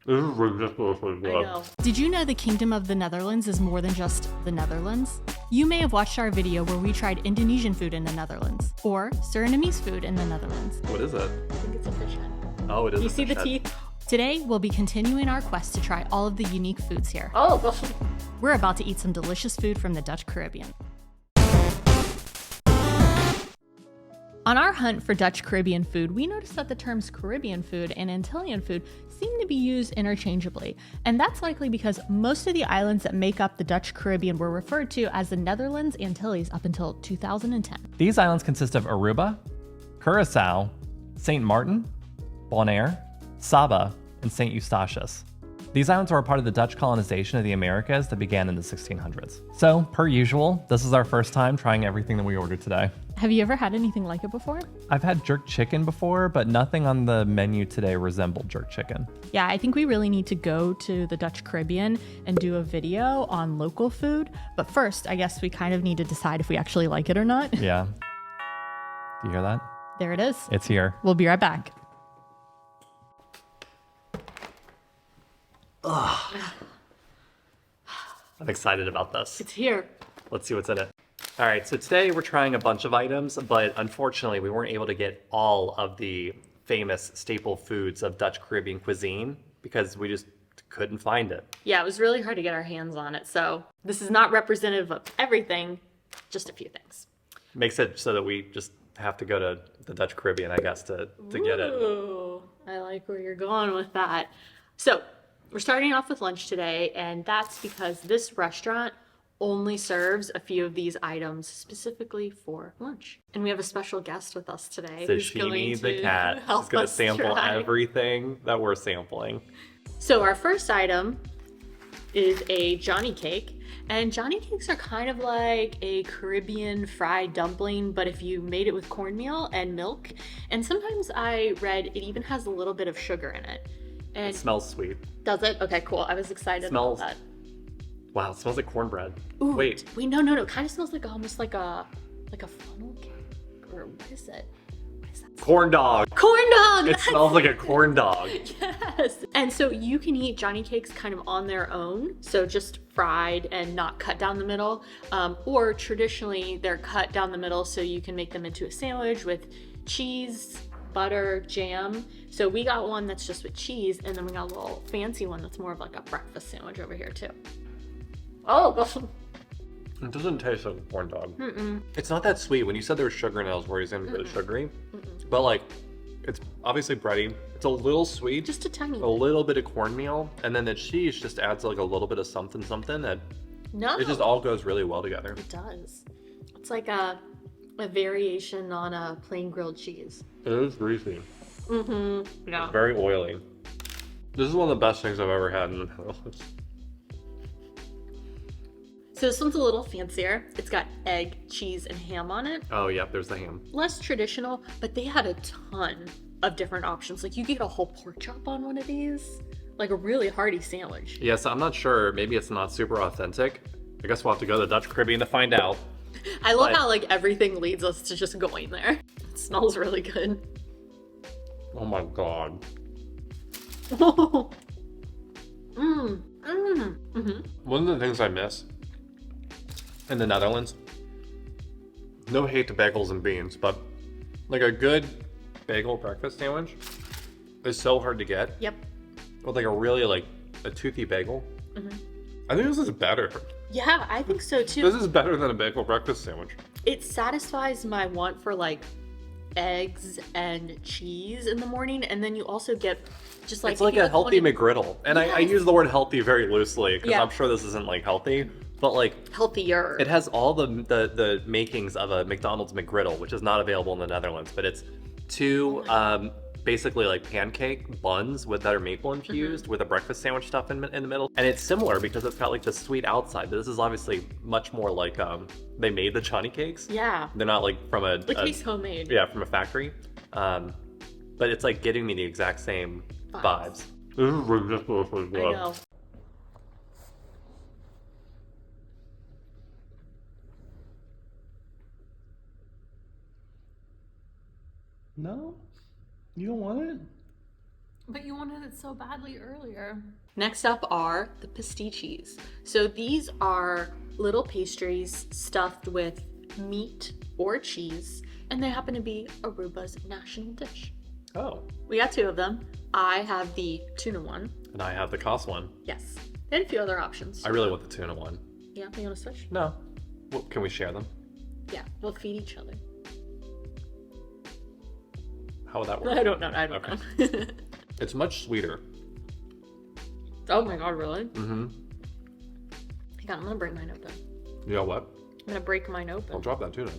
This is ridiculously good. I know. Did you know the Kingdom of the Netherlands is more than just the Netherlands? You may have watched our video where we tried Indonesian food in the Netherlands, or Surinamese food in the Netherlands. What is it? I think it's a fish head. Oh, it is. You see the head. teeth? Today, we'll be continuing our quest to try all of the unique foods here. Oh, We're about to eat some delicious food from the Dutch Caribbean. On our hunt for Dutch Caribbean food, we noticed that the terms Caribbean food and Antillean food seem to be used interchangeably. And that's likely because most of the islands that make up the Dutch Caribbean were referred to as the Netherlands Antilles up until 2010. These islands consist of Aruba, Curaçao, Sint Maarten, Bonaire, Saba, and Sint Eustatius. These islands were a part of the Dutch colonization of the Americas that began in the 1600s. So, per usual, this is our first time trying everything that we ordered today. Have you ever had anything like it before? I've had jerk chicken before, but nothing on the menu today resembled jerk chicken. Yeah, I think we really need to go to the Dutch Caribbean and do a video on local food. But first, I guess we kind of need to decide if we actually like it or not. Yeah. Do you hear that? There it is. It's here. We'll be right back. I'm excited about this. It's here. Let's see what's in it. All right, so today we're trying a bunch of items, but unfortunately we weren't able to get all of the famous staple foods of Dutch Caribbean cuisine because we just couldn't find it. Yeah, it was really hard to get our hands on it. So this is not representative of everything, just a few things. Makes it so that we just have to go to the Dutch Caribbean, I guess, to get it. Ooh, I like where you're going with that. So we're starting off with lunch today, and that's because this restaurant only serves a few of these items specifically for lunch. And we have a special guest with us today. Sashimi the cat. She's going to sample everything that we're sampling. So our first item is a Johnny cake. And Johnny cakes are kind of like a Caribbean fried dumpling, but if you made it with cornmeal and milk. And sometimes I read it even has a little bit of sugar in it. And It smells sweet. does it? Okay, cool. I was excited Smells- about that. Wow, it smells like cornbread. Ooh, Wait. no. It kind of smells like almost like a funnel cake. Or what is it? What is that? Corn dog. Corn dog! It smells like a corn dog. Yes. And so you can eat Johnny cakes kind of on their own. So just fried and not cut down the middle. Or traditionally they're cut down the middle so you can make them into a sandwich with cheese, butter, jam. So we got one that's just with cheese, and then we got a little fancy one that's more of like a breakfast sandwich over here too. oh, It doesn't taste like a corn dog. Mm-mm. It's not that sweet. When you said there was sugar in it, I was worried it's going to be really sugary. But like, it's obviously bready. It's a little sweet. Just a tiny a bit. little bit of cornmeal, and then the cheese just adds like a little bit of something that No. it just all goes really well together. It does. It's like a variation on a plain grilled cheese. It is greasy. Mm-hmm. Yeah. It's very oily. This is one of the best things I've ever had in the Netherlands. So this one's a little fancier. It's got egg, cheese, and ham on it. Oh, yep, there's the ham. Less traditional, but they had a ton of different options. Like you could get a whole pork chop on one of these. Like a really hearty sandwich. Yes, I'm not sure. Maybe it's not super authentic. I guess we'll have to go to the Dutch Caribbean to find out. I love But- how like everything leads us to just going there. It smells really good. Oh my god. One of the things I miss in the Netherlands, no hate to bagels and beans, but like a good bagel breakfast sandwich is so hard to get. Yep. With like a really like a toothy bagel. I think this is better. Yeah, I think so too. This is better than a bagel breakfast sandwich. It satisfies my want for like eggs and cheese in the morning, and then you also get just like It's like a healthy McGriddle. And I Yes. use the word healthy very loosely because Yeah. I'm sure this isn't like healthy, but like healthier. it has all the makings of a McDonald's McGriddle, which is not available in the Netherlands, but it's two basically like pancake buns that are maple infused with a breakfast sandwich stuff in the middle. And it's similar because it's got like the sweet outside, but this is obviously much more like they made the Johnnycakes. Yeah. They're not like from It tastes homemade. yeah, from a factory. But it's like giving me the exact same vibes. This is ridiculously good. I know. No? You don't want it? But you wanted it so badly earlier. Next up are the Pastechis. So these are little pastries stuffed with meat or cheese, and they happen to be Aruba's national dish. Oh. We got 2 of them. I have the tuna one. And I have the cost one. Yes. And a few other options. I really want the tuna one. Yeah, you want to switch? No. Well, can we share them? Yeah, we'll feed each other. How would that work? I don't know. I don't know. It's much sweeter. Oh my god, really? Mm-hmm. Hang on, I'm gonna break mine open. You know what? I'm gonna break mine open. I'll drop that tuna.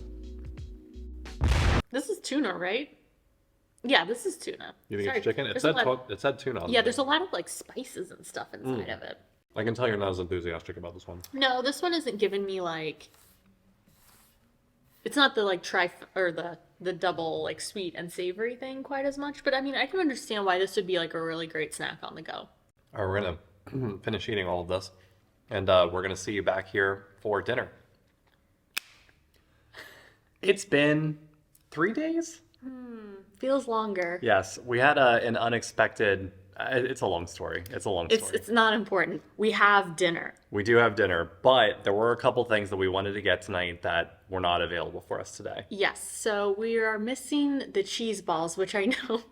This is tuna, right? Yeah, this is tuna. You think Sorry. it's chicken? There's a lot- It said tuna. On Yeah, the there's a lot of like spices and stuff inside of it. I can tell you're not as enthusiastic about this one. No, this one isn't giving me like. It's not the like or the double like sweet and savory thing quite as much, but I mean I can understand why this would be like a really great snack on the go. All right, we're gonna finish eating all of this, and we're gonna see you back here for dinner. It's been 3 days. Feels longer. Yes, we had an unexpected. It's a long story. It's a long story. It's not important. We have dinner. We do have dinner, but there were a couple things that we wanted to get tonight that were not available for us today. Yes, so we are missing the cheese balls, which I know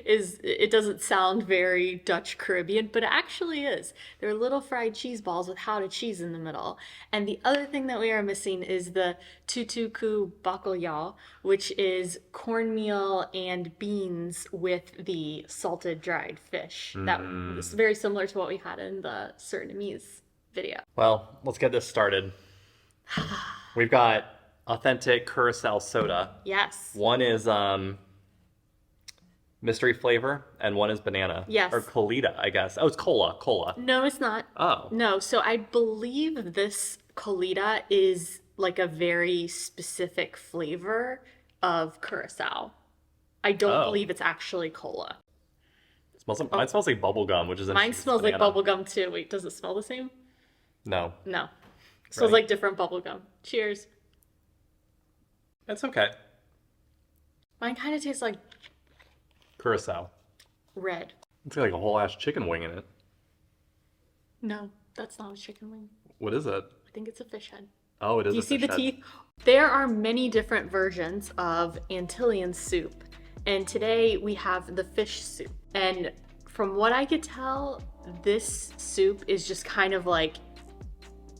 it doesn't sound very Dutch Caribbean, but it actually is. They're little fried cheese balls with how to cheese in the middle. And the other thing that we are missing is the tutuku bakkeljauw, which is cornmeal and beans with the salted dried fish. That is very similar to what we had in the Surinamese video. Well, let's get this started. We've got authentic Curaçao soda. Yes. One is mystery flavor, and one is banana. Yes. Or kolita, I guess. Oh, it's cola. No, it's not. Oh. No, so I believe this kolita is like a very specific flavor of Curaçao. I don't believe it's actually cola. Mine smells like bubble gum, which is Mine interesting. smells like bubble gum too. Wait, does it smell the same? No. No. It smells Right. like different bubble gum. Cheers. It's okay. Mine kind of tastes like Curaçao. red. It's got like a whole ass chicken wing in it. No, that's not a chicken wing. What is it? I think it's a fish head. Oh, it is. Do you a see the fish head. teeth? There are many different versions of Antillean soup. And today we have the fish soup. And from what I could tell, this soup is just kind of like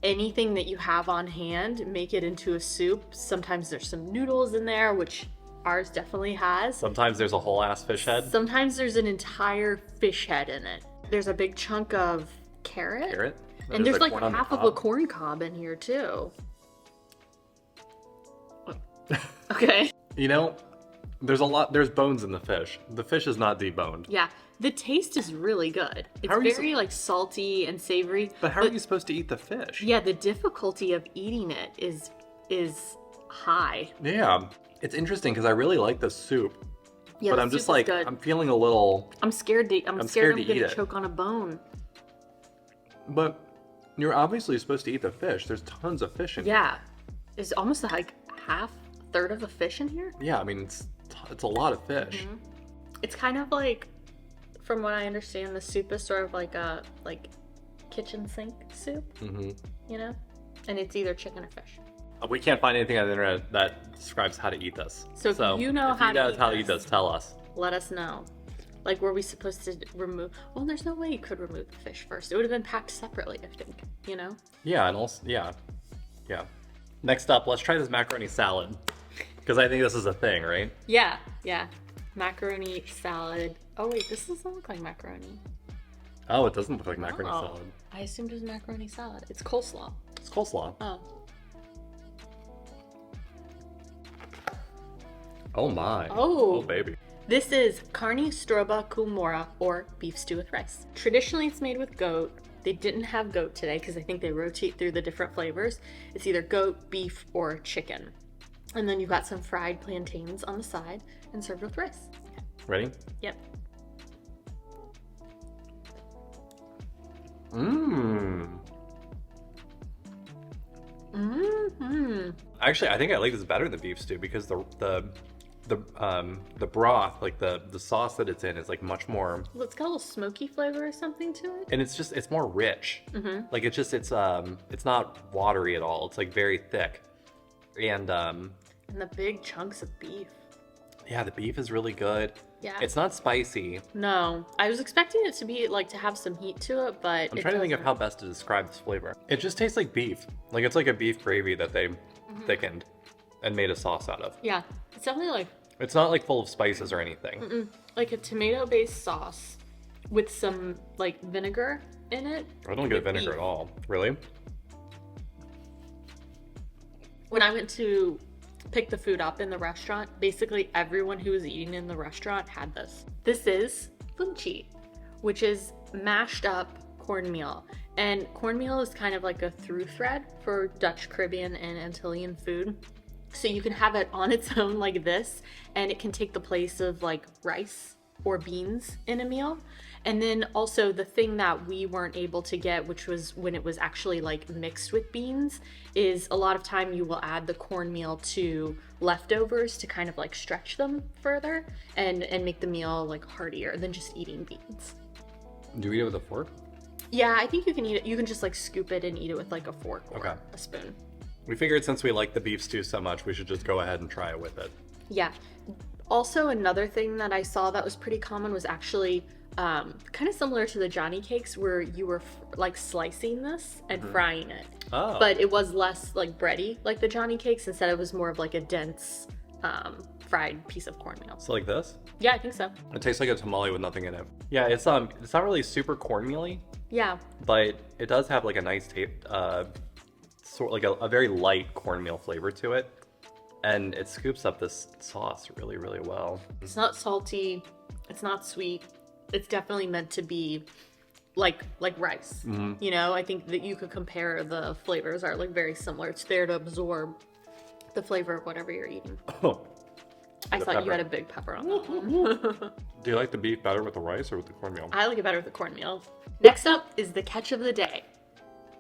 anything that you have on hand, make it into a soup. Sometimes there's some noodles in there, which ours definitely has. Sometimes there's a whole ass fish head. Sometimes there's an entire fish head in it. There's a big chunk of carrot. And there's like corn on the half of a cob. corn cob in here too. Okay. You know, there's bones in the fish. The fish is not deboned. Yeah. The taste is really good. It's How are you very like salty and savory. But how are you supposed to eat the fish? Yeah, the difficulty of eating it is high. Yeah. It's interesting because I really like the soup. Yeah, but the I'm just soup is like, good. I'm feeling a little. I'm scared scared I'm to eat gonna it. choke on a bone. But you're obviously supposed to eat the fish. There's tons of fish in here. Yeah. Is almost like third of a fish in here? Yeah, I mean, it's a lot of fish. Mm-hmm. It's kind of like, from what I understand, the soup is sort of like a kitchen sink soup, you know? And it's either chicken or fish. We can't find anything on the internet that describes how to eat this. So if you know how to eat this, tell us. Let us know. Like, were we supposed to remove? Well, there's no way you could remove the fish first. It would have been packed separately, I think. You know? Yeah, and also, yeah. Next up, let's try this macaroni salad. Because I think this is a thing, right? Yeah. Macaroni salad. Oh wait, this doesn't look like macaroni. Oh, it doesn't look like macaroni Oh, salad. I assumed it was macaroni salad. It's coleslaw. It's coleslaw. Oh. Oh my. Oh. Baby. This is Karni stoba kumora, or beef stew with rice. Traditionally, it's made with goat. They didn't have goat today because I think they rotate through the different flavors. It's either goat, beef, or chicken. And then you've got some fried plantains on the side and served with rice. Ready? Yep. Mmm. Mm-hmm. Actually, I think I like this better than beef stew because the the broth, like the sauce that it's in, is like much more, Well, it's got a little smoky flavor or something to it. and it's more rich. Like it's not watery at all. It's like very thick, and And the big chunks of beef. yeah, the beef is really good. Yeah. It's not spicy. No, I was expecting it to be like to have some heat to it, but I'm trying to think of how best to describe this flavor. It just tastes like beef. Like it's like a beef gravy that they thickened and made a sauce out of. Yeah, it's definitely like It's not like full of spices or anything. like a tomato-based sauce with some like vinegar in it. I don't get with vinegar beef. at all. Really? When I went to pick the food up in the restaurant, basically everyone who was eating in the restaurant had this. This is Funchi, which is mashed up cornmeal. And cornmeal is kind of like a through thread for Dutch, Caribbean, and Antillean food. So you can have it on its own like this, and it can take the place of like rice or beans in a meal. And then also the thing that we weren't able to get, which was when it was actually like mixed with beans, is a lot of time you will add the cornmeal to leftovers to kind of like stretch them further and make the meal like heartier than just eating beans. Do you eat it with a fork? Yeah, I think you can eat it. You can just like scoop it and eat it with like a fork or Okay. a spoon. We figured since we like the beef stew so much, we should just go ahead and try it with it. Yeah. Also, another thing that I saw that was pretty common was actually kind of similar to the Johnnycakes, where you were like slicing this and frying it. Oh. But it was less like bready like the Johnnycakes. Instead, it was more of like a dense fried piece of cornmeal. So like this? Yeah, I think so. It tastes like a tamale with nothing in it. Yeah, it's not really super cornmeal-y, Yeah. but it does have like a nice taste, sort like a very light cornmeal flavor to it. And it scoops up this sauce really, really well. It's not salty. It's not sweet. It's definitely meant to be like rice. You know, I think that you could compare the flavors are like very similar. It's there to absorb the flavor of whatever you're eating. Oh. I The thought you pepper. had a big pepper on that one. Do you like the beef better with the rice or with the cornmeal? I like it better with the cornmeal. Next up is the catch of the day.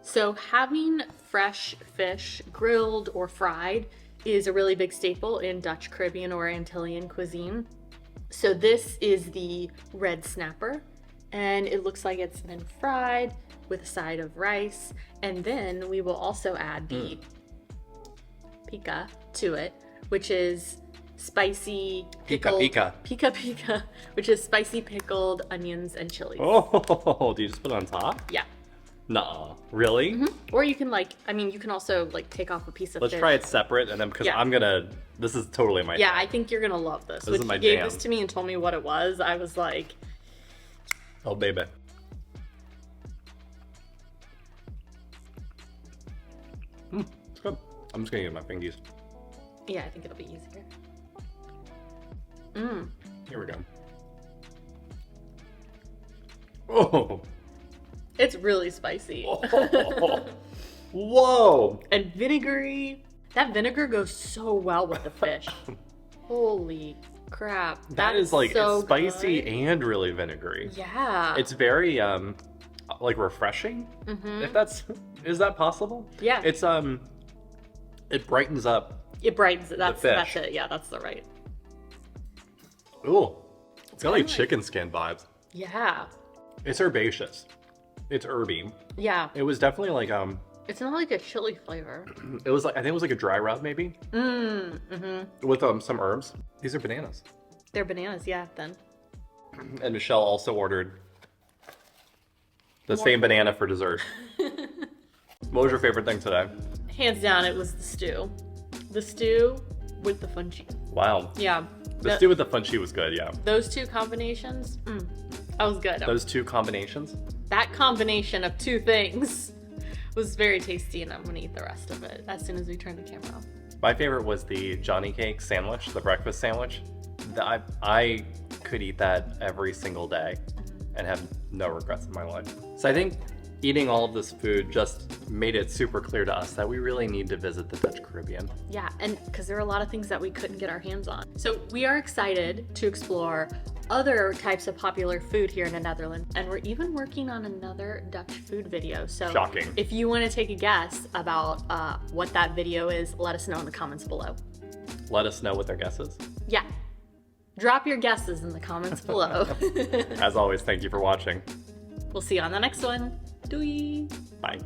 So having fresh fish grilled or fried is a really big staple in Dutch, Caribbean, or Antillean cuisine. So this is the red snapper, and it looks like it's been fried with a side of rice. And then we will also add the pica to it, which is spicy Pica, pica, which is spicy pickled onions and chilies. Oh, do you just put it on top? Yeah. Nuh-uh. Really? Or you can you can also like take off a piece of Let's fish. try it separate, and then because Yeah. this is totally my Yeah, I think you're gonna love this. This When is my you gave jam. this to me and told me what it was, I was like, Oh, baby. It's good. I'm just gonna get my fingies. yeah, I think it'll be easier. Here we go. Oh. It's really spicy Whoa. and vinegary. That vinegar goes so well with the fish. Holy crap! That is like so it's spicy good. and really vinegary. Yeah. It's very like refreshing. If is that possible? Yeah. It's it brightens up. It brightens it. That's fish. it. Yeah, that's the right. Ooh. It's got like kinda like- chicken skin vibes. Yeah. It's herbaceous. It's herby. Yeah. It was definitely like It's not like a chili flavor. it was like I think it was like a dry rub maybe. With some herbs. These are bananas. They're bananas, yeah, then. And Michelle also ordered the same banana for dessert. What was your favorite thing today? Hands down, it was the stew. The stew with the funchi. Wow. Yeah. The stew with the funchi was good, yeah. Those two combinations, that was good. Those two combinations. That combination of two things was very tasty, and I'm gonna eat the rest of it as soon as we turn the camera off. My favorite was the Johnnycakes sandwich, the breakfast sandwich. I could eat that every single day and have no regrets in my life. So I think eating all of this food just made it super clear to us that we really need to visit the Dutch Caribbean. Yeah, and because there are a lot of things that we couldn't get our hands on. So we are excited to explore other types of popular food here in the Netherlands, and we're even working on another Dutch food video. So Shocking. if you want to take a guess about what that video is, let us know in the comments below. let us know what their guess is. Yeah. Drop your guesses in the comments below. As always, thank you for watching. We'll see you on the next one. Doei! Bye.